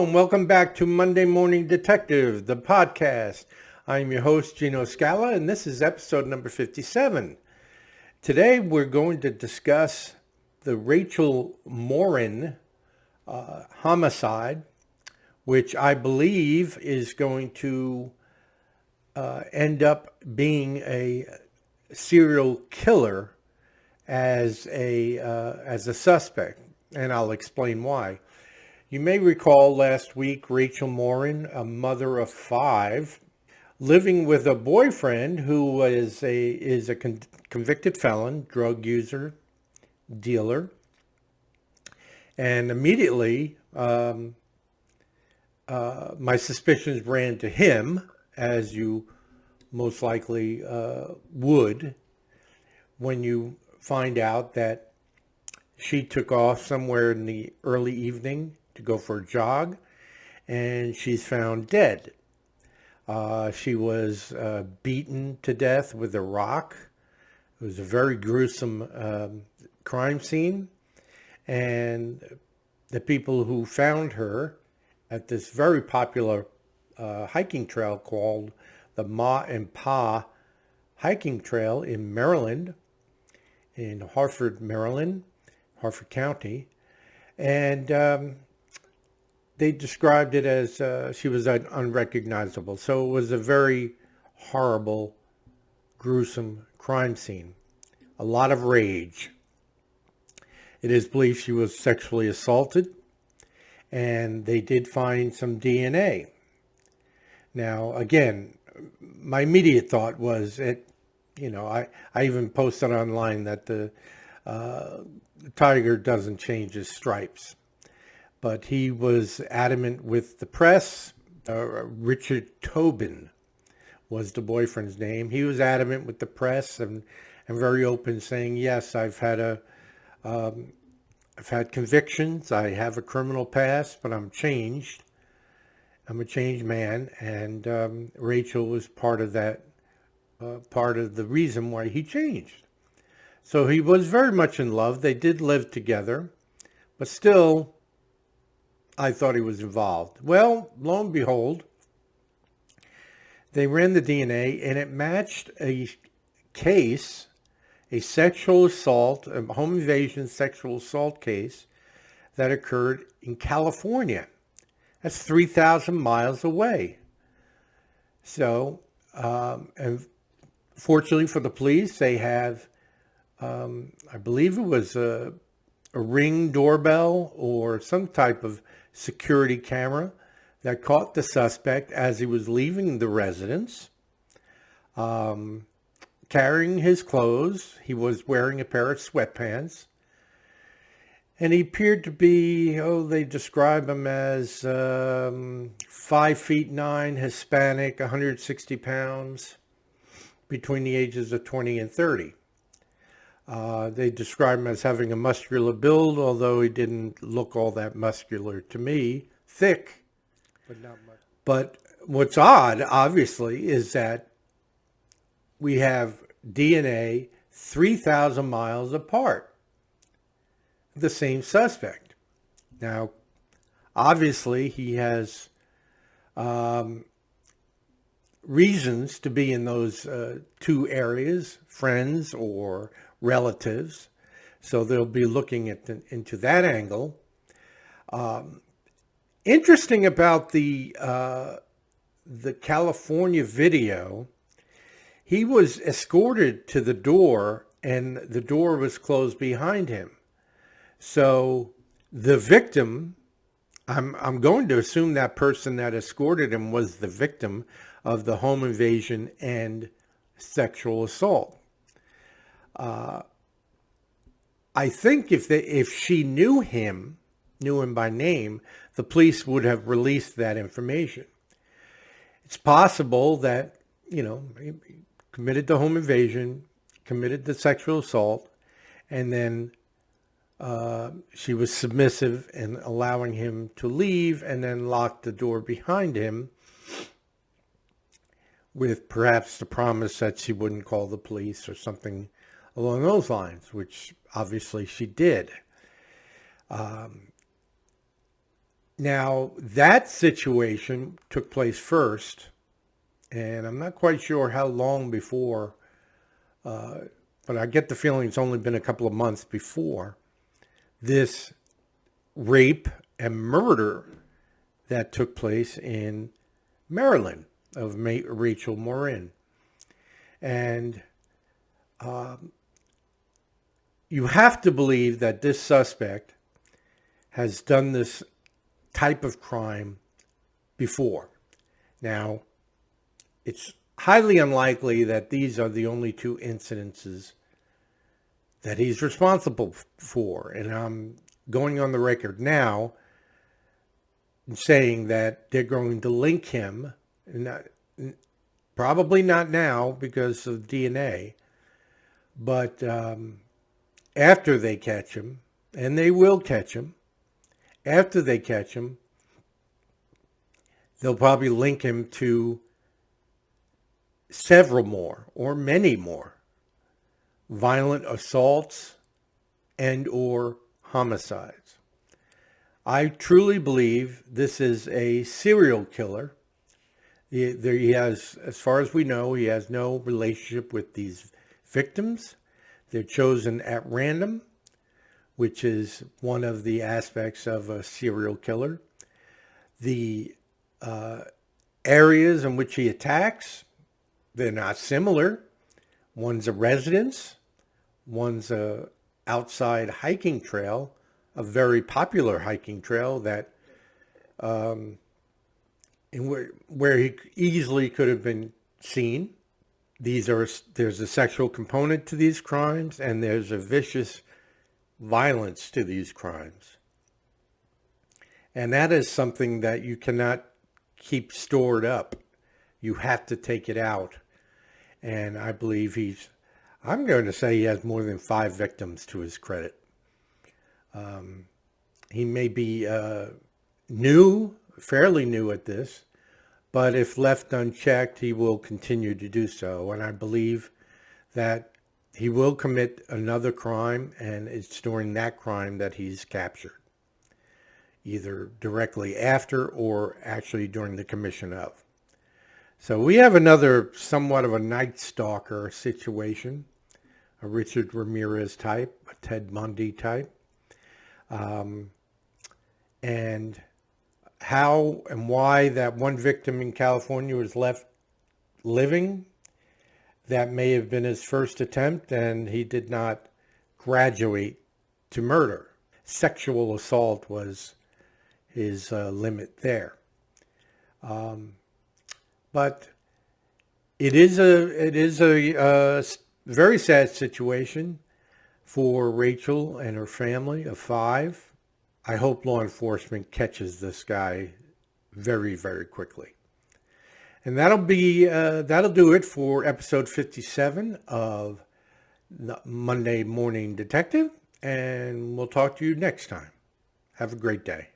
and welcome back to Monday Morning Detective, the podcast. I'm your host, Gino Scala, and this is episode number 57. Today, we're going to discuss the Rachel Morin homicide, which I believe is going to end up being a serial killer as a suspect, and I'll explain why. You may recall last week Rachel Morin, a mother of 5, living with a boyfriend who is a convicted felon, drug user, dealer, and immediately my suspicions ran to him, as you most likely would when you find out that she took off somewhere in the early evening to go for a jog, and she's found dead. She was beaten to death with a rock. It was a very gruesome crime scene, and the people who found her at this very popular hiking trail called the Ma and Pa hiking trail in Maryland, in Harford, Maryland, Harford County, and they described it as she was unrecognizable. So it was a very horrible, gruesome crime scene. A lot of rage. It is believed she was sexually assaulted, and they did find some DNA. Now, again, my immediate thought was I even posted online that the tiger doesn't change his stripes. But he was adamant with the press. Richard Tobin was the boyfriend's name. He was adamant with the press and very open, saying, yes, I've had convictions. I have a criminal past, but I'm changed. I'm a changed man. And Rachel was part of that, part of the reason why he changed. So he was very much in love. They did live together, but still, I thought he was involved. Well, lo and behold, they ran the DNA and it matched a case, a sexual assault, a home invasion sexual assault case that occurred in California. That's 3,000 miles away. So, and fortunately for the police, they have, I believe it was a Ring doorbell or some type of security camera that caught the suspect as he was leaving the residence, carrying his clothes. He was wearing a pair of sweatpants, and he appeared to be, they describe him as 5'9", Hispanic, 160 pounds, between the ages of 20 and 30. They describe him as having a muscular build, although he didn't look all that muscular to me. Thick, but not much. But what's odd, obviously, is that we have DNA 3,000 miles apart. The same suspect. Now, obviously, he has reasons to be in those two areas, friends or relatives, so they'll be looking into that angle. Interesting about the California video, he was escorted to the door, and the door was closed behind him. So the victim, I'm going to assume that person that escorted him was the victim of the home invasion and sexual assault. I think if she knew him by name, the police would have released that information. It's possible that, he committed the home invasion, committed the sexual assault, and then she was submissive in allowing him to leave and then locked the door behind him with perhaps the promise that she wouldn't call the police or something along those lines, which obviously she did. Now, that situation took place first, and I'm not quite sure how long before, but I get the feeling it's only been a couple of months before this rape and murder that took place in Maryland of Rachel Morin. And you have to believe that this suspect has done this type of crime before. Now, it's highly unlikely that these are the only two incidences that he's responsible for. And I'm going on the record now saying that they're going to link him, probably not now because of DNA, but after they catch him, and they will catch him, after they catch him, they'll probably link him to several more or many more violent assaults and or homicides. I truly believe this is a serial killer. He has, as far as we know, he has no relationship with these victims. They're chosen at random, which is one of the aspects of a serial killer. The areas in which he attacks, they're not similar. One's a residence, one's a outside hiking trail, a very popular hiking trail that where he easily could have been seen. There's a sexual component to these crimes, and there's a vicious violence to these crimes. And that is something that you cannot keep stored up. You have to take it out. And I believe I'm going to say he has more than 5 victims to his credit. He may be fairly new at this, but if left unchecked, he will continue to do so. And I believe that he will commit another crime, and it's during that crime that he's captured, either directly after or actually during the commission of. So we have another somewhat of a Night Stalker situation, a Richard Ramirez type, a Ted Bundy type. And how and why that one victim in California was left living, that may have been his first attempt, and he did not graduate to murder. Sexual assault was his limit there. But it is a very sad situation for Rachel and her family of 5. I hope law enforcement catches this guy very, very quickly. And that'll do it for episode 57 of Monday Morning Detective, and we'll talk to you next time. Have a great day.